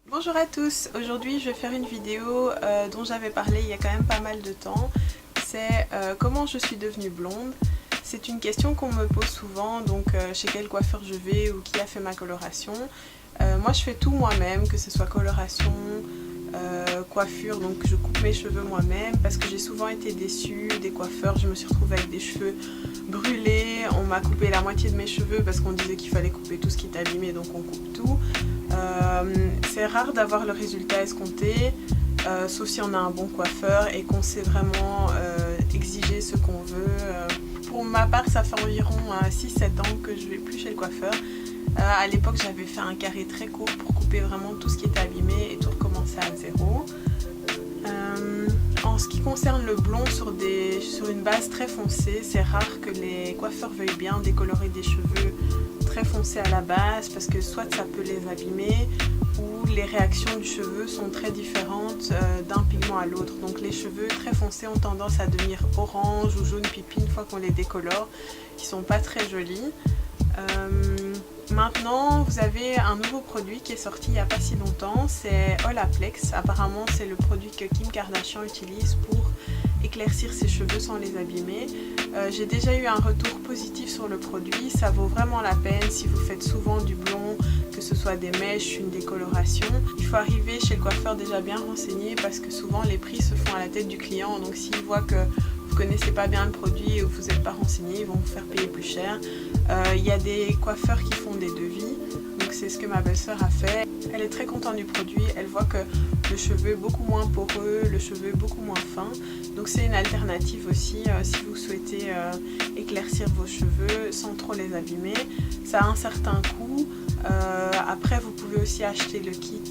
Bonjour à tous, aujourd'hui je vais faire une vidéo dont j'avais parlé il y a quand même pas mal de temps. C'est comment je suis devenue blonde. C'est une question qu'on me pose souvent, donc chez quel coiffeur je vais ou qui a fait ma coloration. Moi je fais tout moi-même, que ce soit coloration, coiffure, donc je coupe mes cheveux moi-même parce que j'ai souvent été déçue des coiffeurs. Je me suis retrouvée avec des cheveux brûlés, on m'a coupé la moitié de mes cheveux parce qu'on disait qu'il fallait couper tout ce qui est abîmé, donc on coupe tout. C'est rare d'avoir le résultat escompté, sauf si on a un bon coiffeur et qu'on sait vraiment exiger ce qu'on veut. Pour ma part, ça fait environ 6-7 ans que je vais plus chez le coiffeur. À l'époque, j'avais fait un carré très court pour couper vraiment tout ce qui était abîmé et tout recommencer à zéro. En ce qui concerne le blond sur une base très foncée, c'est rare que les coiffeurs veuillent bien décolorer des cheveux très foncés à la base parce que soit ça peut les abîmer ou les réactions du cheveu sont très différentes d'un pigment à l'autre. Donc les cheveux très foncés ont tendance à devenir orange ou jaune pipi une fois qu'on les décolore, qui sont pas très jolis. Maintenant, vous avez un nouveau produit qui est sorti il n'y a pas si longtemps, c'est Olaplex. Apparemment, c'est le produit que Kim Kardashian utilise pour éclaircir ses cheveux sans les abîmer. J'ai déjà eu un retour positif sur le produit, ça vaut vraiment la peine si vous faites souvent du blond, que ce soit des mèches, une décoloration. Il faut arriver chez le coiffeur déjà bien renseigné parce que souvent les prix se font à la tête du client, donc s'ils voient que vous ne connaissez pas bien le produit ou vous n'êtes pas renseigné, ils vont vous faire payer plus cher. Il y a des coiffeurs qui font des devis, donc c'est ce que ma belle-sœur a fait. Elle est très contente du produit, elle voit que le cheveu est beaucoup moins poreux, le cheveu est beaucoup moins fin. Donc c'est une alternative aussi si vous souhaitez éclaircir vos cheveux sans trop les abîmer. Ça a un certain coût. Après vous pouvez aussi acheter le kit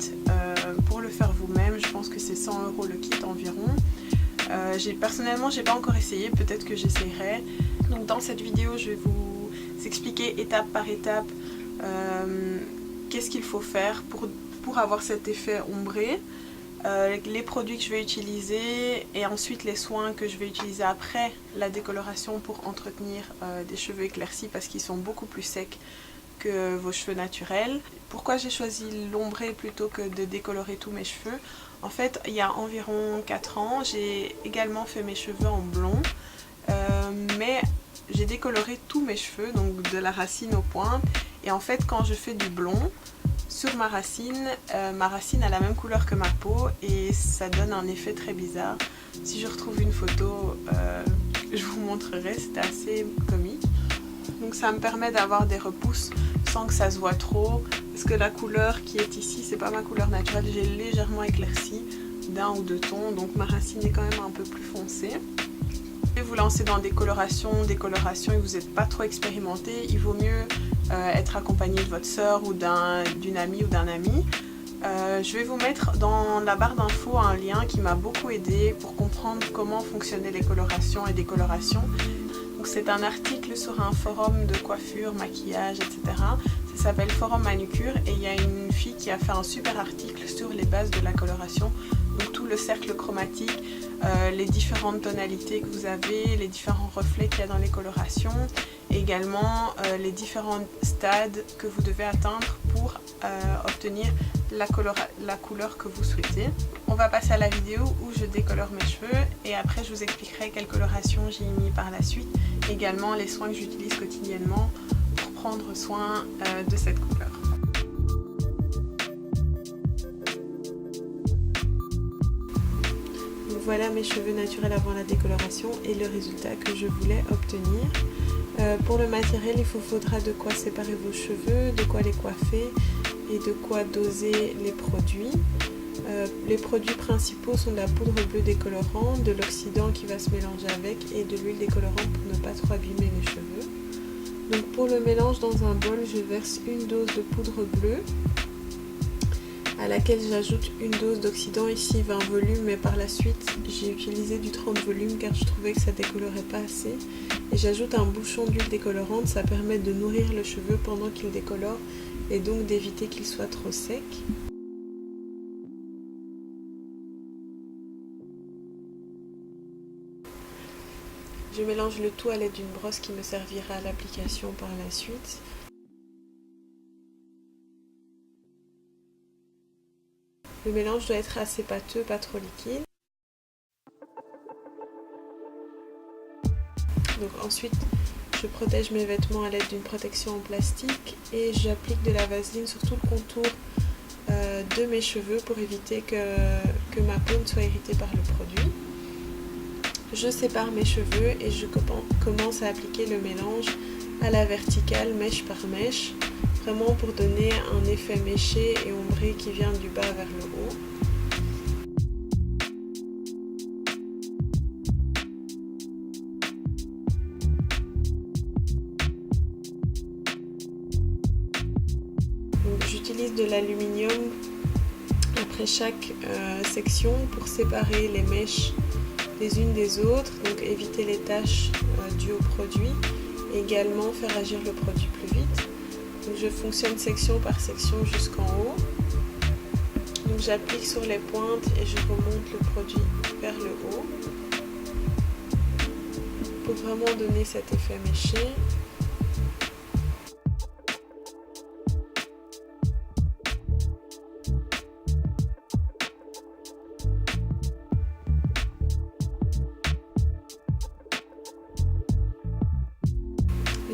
pour le faire vous-même. Je pense que c'est 100 € le kit environ. Personnellement j'ai pas encore essayé, peut-être que j'essayerai. Donc dans cette vidéo je vais vous expliquer étape par étape qu'est-ce qu'il faut faire pour avoir cet effet ombré, les produits que je vais utiliser et ensuite les soins que je vais utiliser après la décoloration pour entretenir des cheveux éclaircis parce qu'ils sont beaucoup plus secs que vos cheveux naturels. Pourquoi j'ai choisi l'ombré plutôt que de décolorer tous mes cheveux? En fait, il y a environ 4 ans, j'ai également fait mes cheveux en blond, mais j'ai décoloré tous mes cheveux, donc de la racine aux pointes. Et en fait, quand je fais du blond sur ma racine a la même couleur que ma peau et ça donne un effet très bizarre. Si je retrouve une photo, je vous montrerai, c'était assez comique. Donc ça me permet d'avoir des repousses sans que ça se voit trop, parce que la couleur qui est ici, c'est pas ma couleur naturelle, j'ai légèrement éclairci d'1 ou 2 tons, donc ma racine est quand même un peu plus foncée. Vous lancer dans des colorations et vous n'êtes pas trop expérimenté, il vaut mieux être accompagné de votre soeur ou d'une amie ou d'un ami. Je vais vous mettre dans la barre d'infos un lien qui m'a beaucoup aidé pour comprendre comment fonctionnaient les colorations et décolorations. C'est un article sur un forum de coiffure, maquillage, etc. Ça s'appelle Forum Manucure et il y a une fille qui a fait un super article sur les bases de la coloration. Donc tout le cercle chromatique, les différentes tonalités que vous avez, les différents reflets qu'il y a dans les colorations, et également les différents stades que vous devez atteindre pour obtenir la couleur que vous souhaitez. On va passer à la vidéo où je décolore mes cheveux et après je vous expliquerai quelle coloration j'ai mis par la suite, également les soins que j'utilise quotidiennement pour prendre soin de cette couleur. Voilà mes cheveux naturels avant la décoloration et le résultat que je voulais obtenir. Pour le matériel, il vous faudra de quoi séparer vos cheveux, de quoi les coiffer et de quoi doser les produits. Les produits principaux sont de la poudre bleue décolorante, de l'oxydant qui va se mélanger avec et de l'huile décolorante pour ne pas trop abîmer les cheveux. Donc pour le mélange dans un bol, je verse une dose de poudre bleue à laquelle j'ajoute une dose d'oxydant, ici 20 volumes, mais par la suite j'ai utilisé du 30 volumes car je trouvais que ça décolorait pas assez. Et j'ajoute un bouchon d'huile décolorante, ça permet de nourrir le cheveu pendant qu'il décolore et donc d'éviter qu'il soit trop sec. Je mélange le tout à l'aide d'une brosse qui me servira à l'application par la suite. Le mélange doit être assez pâteux, pas trop liquide. Donc ensuite, je protège mes vêtements à l'aide d'une protection en plastique et j'applique de la vaseline sur tout le contour de mes cheveux pour éviter que ma peau ne soit irritée par le produit. Je sépare mes cheveux et je commence à appliquer le mélange à la verticale, mèche par mèche, vraiment pour donner un effet méché et ombré qui vient du bas vers le haut. J'utilise de l'aluminium après chaque section pour séparer les mèches les unes des autres, donc éviter les taches dues au produit et également faire agir le produit plus vite. Donc je fonctionne section par section jusqu'en haut. Donc j'applique sur les pointes et je remonte le produit vers le haut pour vraiment donner cet effet méché.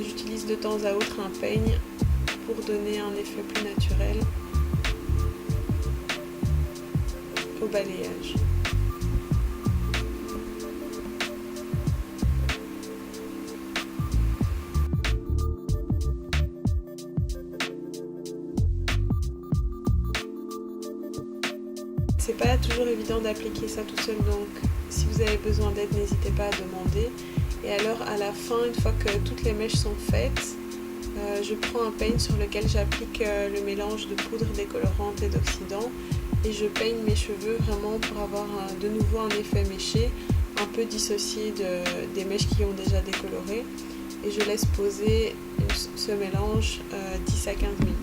J'utilise de temps à autre un peigne pour donner un effet plus naturel au balayage. C'est pas toujours évident d'appliquer ça tout seul, donc si vous avez besoin d'aide, n'hésitez pas à demander. Et alors à la fin, une fois que toutes les mèches sont faites, je prends un peigne sur lequel j'applique le mélange de poudre décolorante et d'oxydant et je peigne mes cheveux vraiment pour avoir de nouveau un effet méché, un peu dissocié des mèches qui ont déjà décoloré, et je laisse poser ce mélange 10 à 15 minutes.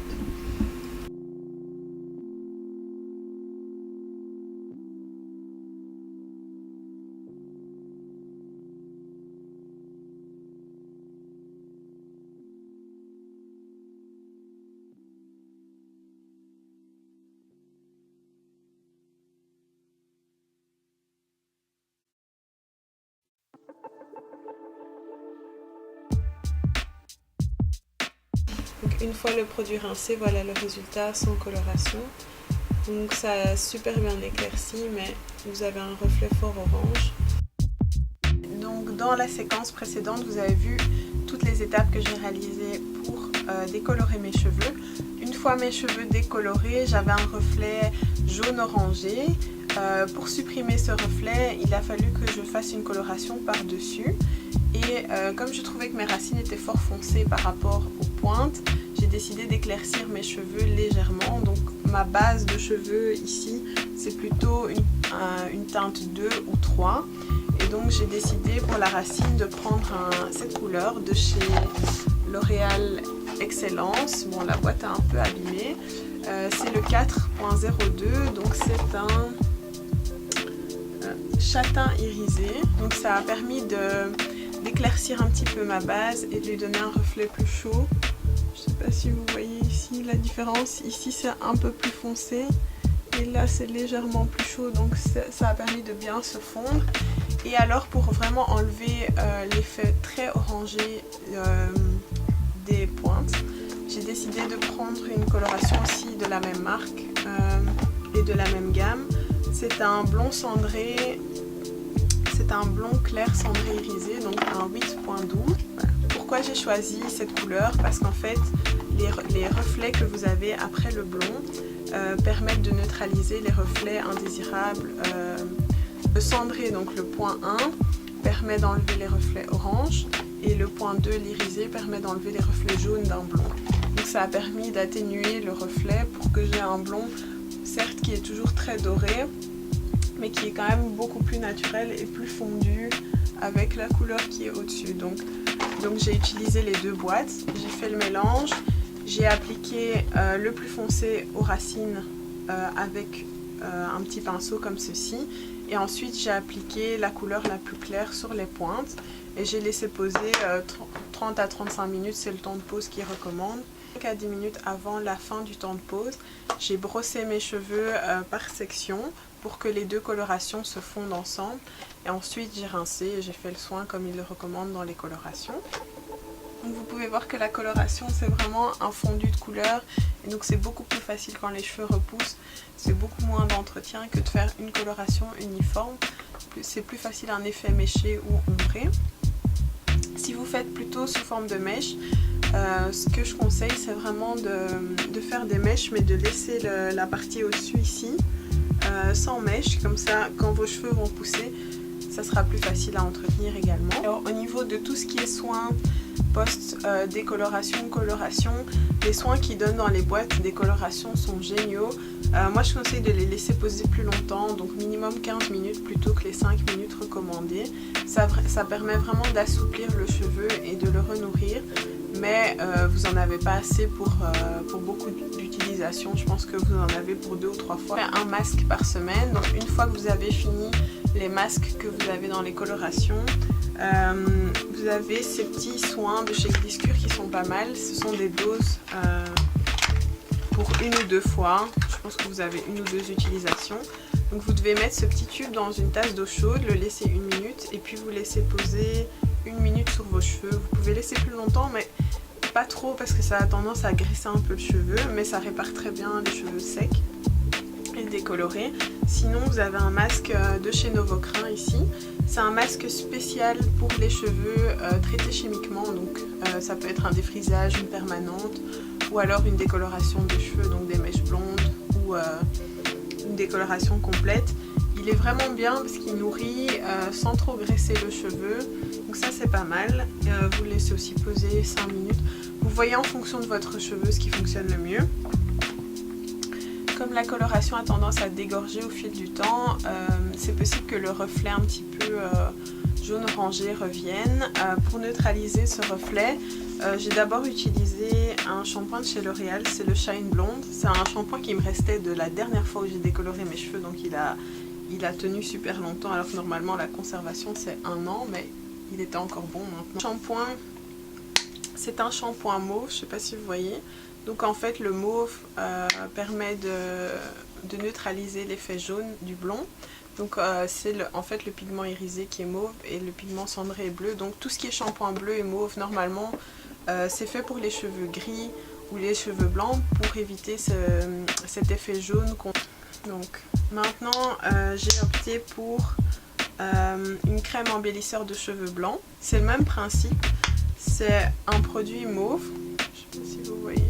Donc une fois le produit rincé, voilà le résultat sans coloration. Donc ça a super bien éclairci, mais vous avez un reflet fort orange. Donc dans la séquence précédente, vous avez vu toutes les étapes que j'ai réalisées pour décolorer mes cheveux. Une fois mes cheveux décolorés, j'avais un reflet jaune orangé. Pour supprimer ce reflet, il a fallu que je fasse une coloration par-dessus. Et comme je trouvais que mes racines étaient fort foncées par rapport aux pointes, j'ai décidé d'éclaircir mes cheveux légèrement. Donc ma base de cheveux ici, c'est plutôt une teinte 2 ou 3. Et donc j'ai décidé pour la racine de prendre cette couleur de chez L'Oréal Excellence. Bon, la boîte est un peu abîmée. C'est le 4.02, donc c'est un châtain irisé. Donc ça a permis d'éclaircir un petit peu ma base et de lui donner un reflet plus chaud. Je ne sais pas si vous voyez ici la différence. Ici c'est un peu plus foncé et là c'est légèrement plus chaud, donc ça a permis de bien se fondre. Et alors pour vraiment enlever l'effet très orangé des pointes, j'ai décidé de prendre une coloration aussi de la même marque et de la même gamme. C'est un blond cendré, c'est un blond clair cendré irisé, donc un 8.12. Voilà. Pourquoi j'ai choisi cette couleur? Parce qu'en fait, les reflets que vous avez après le blond permettent de neutraliser les reflets indésirables. Le cendré, donc le point 1, permet d'enlever les reflets orange et le point 2, l'irisé, permet d'enlever les reflets jaunes d'un blond. Donc ça a permis d'atténuer le reflet pour que j'ai un blond, certes qui est toujours très doré, mais qui est quand même beaucoup plus naturel et plus fondu avec la couleur qui est au-dessus. Donc j'ai utilisé les deux boîtes, j'ai fait le mélange, j'ai appliqué le plus foncé aux racines avec un petit pinceau comme ceci, et ensuite j'ai appliqué la couleur la plus claire sur les pointes et j'ai laissé poser 30 à 35 minutes, c'est le temps de pause qu'ils recommandent. À 10 minutes avant la fin du temps de pause, j'ai brossé mes cheveux par section pour que les deux colorations se fondent ensemble. Et ensuite j'ai rincé et j'ai fait le soin comme il le recommande dans les colorations. Donc vous pouvez voir que la coloration c'est vraiment un fondu de couleur et donc c'est beaucoup plus facile quand les cheveux repoussent. C'est beaucoup moins d'entretien que de faire une coloration uniforme. C'est plus facile un effet méché ou ombré. Si vous faites plutôt sous forme de mèche, ce que je conseille c'est vraiment de faire des mèches mais de laisser la partie au-dessus ici sans mèche, comme ça quand vos cheveux vont pousser ça sera plus facile à entretenir également. Alors, au niveau de tout ce qui est soins post décoloration, coloration, les soins qu'ils donnent dans les boîtes décoloration sont géniaux. Moi je conseille de les laisser poser plus longtemps, donc minimum 15 minutes plutôt que les 5 minutes recommandées. Ça permet vraiment d'assouplir le cheveu et de le renourrir, mais vous n'en avez pas assez pour beaucoup d'utilisation. Je pense que vous en avez pour 2 ou 3 fois. Un masque par semaine, donc une fois que vous avez fini les masques que vous avez dans les colorations, vous avez ces petits soins de chez Gliscure qui sont pas mal. Ce sont des doses pour 1 ou 2 fois. Je pense que vous avez 1 ou 2 utilisations. Donc vous devez mettre ce petit tube dans une tasse d'eau chaude, le laisser 1 minute et puis vous laissez poser 1 minute sur vos cheveux. Vous pouvez laisser plus longtemps mais pas trop parce que ça a tendance à graisser un peu le cheveu, mais ça répare très bien les cheveux secs et décolorés. Sinon vous avez un masque de chez Novocrin ici. C'est un masque spécial pour les cheveux traités chimiquement, donc ça peut être un défrisage, une permanente ou alors une décoloration de cheveux, donc des mèches blondes ou une décoloration complète. Il est vraiment bien parce qu'il nourrit sans trop graisser le cheveu, donc ça c'est pas mal. Vous le laissez aussi poser 5 minutes. Vous voyez en fonction de votre cheveu ce qui fonctionne le mieux. Comme la coloration a tendance à dégorger au fil du temps, c'est possible que le reflet un petit peu jaune orangé revienne. Pour neutraliser ce reflet, j'ai d'abord utilisé un shampoing de chez L'Oréal, c'est le Shine Blonde. C'est un shampoing qui me restait de la dernière fois où j'ai décoloré mes cheveux, donc il a tenu super longtemps alors que normalement la conservation c'est 1 an, mais il était encore bon maintenant. Shampoing, c'est un shampoing mauve, je ne sais pas si vous voyez. Donc en fait le mauve permet de neutraliser l'effet jaune du blond. Donc c'est en fait le pigment irisé qui est mauve et le pigment cendré est bleu. Donc tout ce qui est shampoing bleu et mauve normalement c'est fait pour les cheveux gris ou les cheveux blancs pour éviter cet effet jaune. Donc maintenant j'ai opté pour une crème embellisseur de cheveux blancs. C'est le même principe, c'est un produit mauve, je ne sais pas si vous voyez.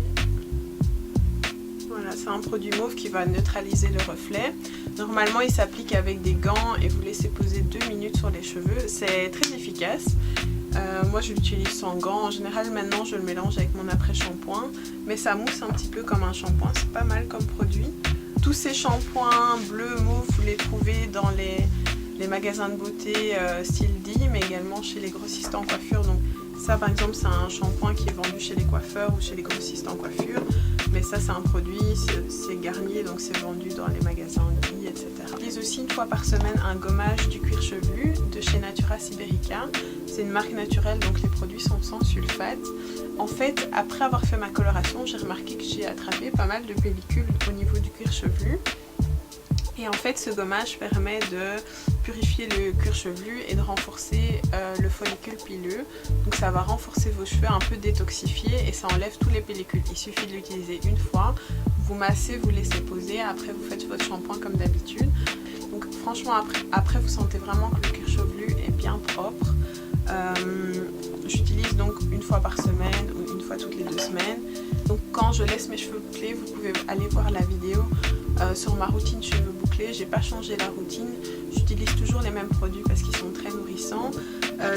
Voilà, c'est un produit mauve qui va neutraliser le reflet. Normalement il s'applique avec des gants et vous laissez poser 2 minutes sur les cheveux. C'est très efficace. Moi je l'utilise sans gants. En général maintenant je le mélange avec mon après-shampoing, mais ça mousse un petit peu comme un shampoing. C'est pas mal comme produit. Tous ces shampoings bleu, mauve, vous les trouvez dans les magasins de beauté style D, mais également chez les grossistes en coiffure. Donc ça par exemple c'est un shampoing qui est vendu chez les coiffeurs ou chez les grossistes en coiffure. Mais ça c'est un produit, c'est Garnier, donc c'est vendu dans les magasins Guy, etc. J'utilise aussi 1 fois par semaine un gommage du cuir chevelu de chez Natura Siberica. C'est une marque naturelle, donc les produits sont sans sulfate. En fait, après avoir fait ma coloration, j'ai remarqué que j'ai attrapé pas mal de pellicules au niveau du cuir chevelu. Et en fait, ce gommage permet de purifier le cuir chevelu et de renforcer le follicule pileux. Donc ça va renforcer vos cheveux, un peu détoxifier et ça enlève tous les pellicules. Il suffit de l'utiliser 1 fois, vous massez, vous laissez poser, après vous faites votre shampoing comme d'habitude. Donc franchement, après vous sentez vraiment que le cuir chevelu est bien propre. J'utilise donc 1 fois par semaine ou 1 fois toutes les 2 semaines. Donc quand je laisse mes cheveux bouclés, vous pouvez aller voir la vidéo sur ma routine cheveux bouclés. J'ai pas changé la routine, j'utilise toujours les mêmes produits parce qu'ils sont très nourrissants.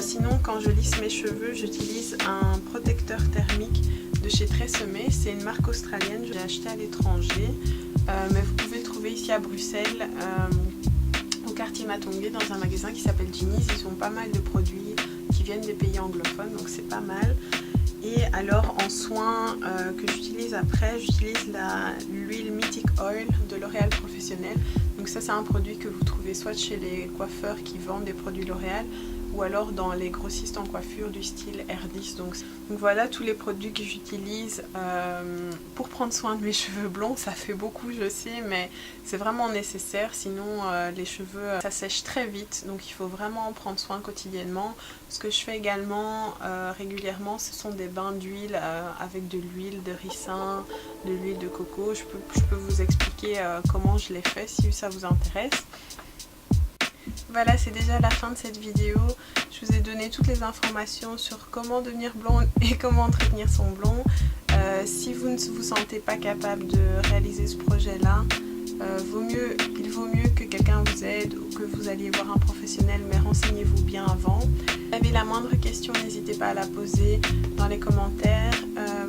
Sinon quand je lisse mes cheveux, j'utilise un protecteur thermique de chez Tresemmé. C'est une marque australienne, je l'ai acheté à l'étranger, mais vous pouvez le trouver ici à Bruxelles, au quartier Matongué, dans un magasin qui s'appelle Ginny's. Ils ont pas mal de produits qui viennent des pays anglophones, donc c'est pas mal. Et alors en soins que j'utilise après, j'utilise l'huile Mythic Oil de L'Oréal Professionnel. Donc ça c'est un produit que vous trouvez soit chez les coiffeurs qui vendent des produits L'Oréal ou alors dans les grossistes en coiffure du style R10. Donc voilà tous les produits que j'utilise pour prendre soin de mes cheveux blonds. Ça fait beaucoup, je sais, mais c'est vraiment nécessaire, sinon les cheveux ça sèche très vite, donc il faut vraiment en prendre soin quotidiennement. Ce que je fais également régulièrement, ce sont des bains d'huile avec de l'huile de ricin, de l'huile de coco. Je peux vous expliquer comment je les fais si ça vous intéresse. Voilà, c'est déjà la fin de cette vidéo. Je vous ai donné toutes les informations sur comment devenir blonde et comment entretenir son blond. Si vous ne vous sentez pas capable de réaliser ce projet-là, il vaut mieux que quelqu'un vous aide ou que vous alliez voir un professionnel, mais renseignez-vous bien avant. Si vous avez la moindre question, n'hésitez pas à la poser dans les commentaires.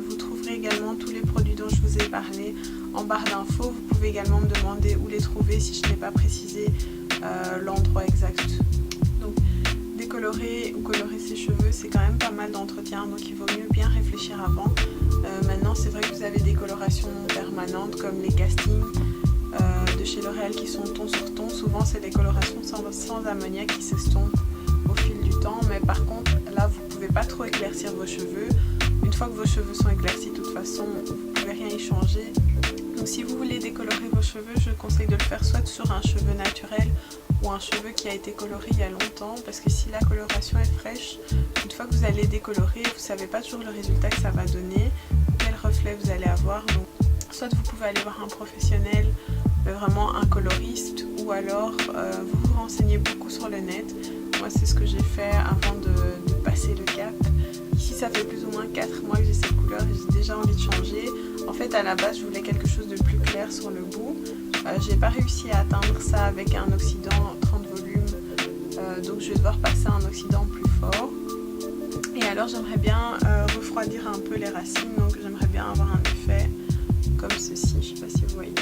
Vous trouverez également tous les produits dont je vous ai parlé en barre d'infos. Vous pouvez également me demander où les trouver si je n'ai pas précisé l'endroit exact. Donc décolorer ou colorer ses cheveux, c'est quand même pas mal d'entretien, donc il vaut mieux bien réfléchir avant. Maintenant, c'est vrai que vous avez des colorations permanentes comme les castings de chez L'Oréal qui sont ton sur ton. Souvent c'est des colorations sans ammoniac qui s'estompent au fil du temps, mais par contre là vous pouvez pas trop éclaircir vos cheveux. Une fois que vos cheveux sont éclaircis, de toute façon vous pouvez rien y changer. Donc si vous voulez décolorer vos cheveux, je conseille de le faire soit sur un cheveu naturel ou un cheveu qui a été coloré il y a longtemps, parce que si la coloration est fraîche, une fois que vous allez décolorer, vous savez pas toujours le résultat que ça va donner, quel reflet vous allez avoir. Donc soit vous pouvez aller voir un professionnel, vraiment un coloriste, ou alors vous vous renseignez beaucoup sur le net. Moi c'est ce que j'ai fait avant de passer le cap. Ici ça fait plus ou moins 4 mois que j'ai cette couleur et j'ai déjà envie de changer. En fait à la base je voulais quelque chose de plus clair sur le bout. J'ai pas réussi à atteindre ça avec un oxydant 30 volumes, donc je vais devoir passer à un oxydant plus fort. Et alors j'aimerais bien refroidir un peu les racines, donc j'aimerais bien avoir un effet comme ceci, je sais pas si vous voyez.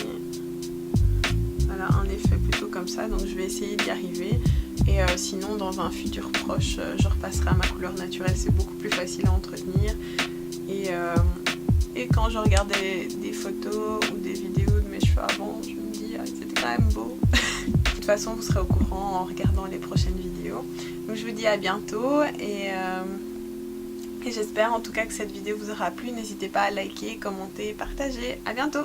Voilà, un effet plutôt comme ça, donc je vais essayer d'y arriver. Et sinon dans un futur proche, je repasserai à ma couleur naturelle, c'est beaucoup plus facile à entretenir. Et quand je regarde des photos ou des vidéos de mes cheveux avant, je me dis c'était quand même beau. De toute façon vous serez au courant en regardant les prochaines vidéos. Donc je vous dis à bientôt et j'espère en tout cas que cette vidéo vous aura plu. N'hésitez pas à liker, commenter, partager. À bientôt!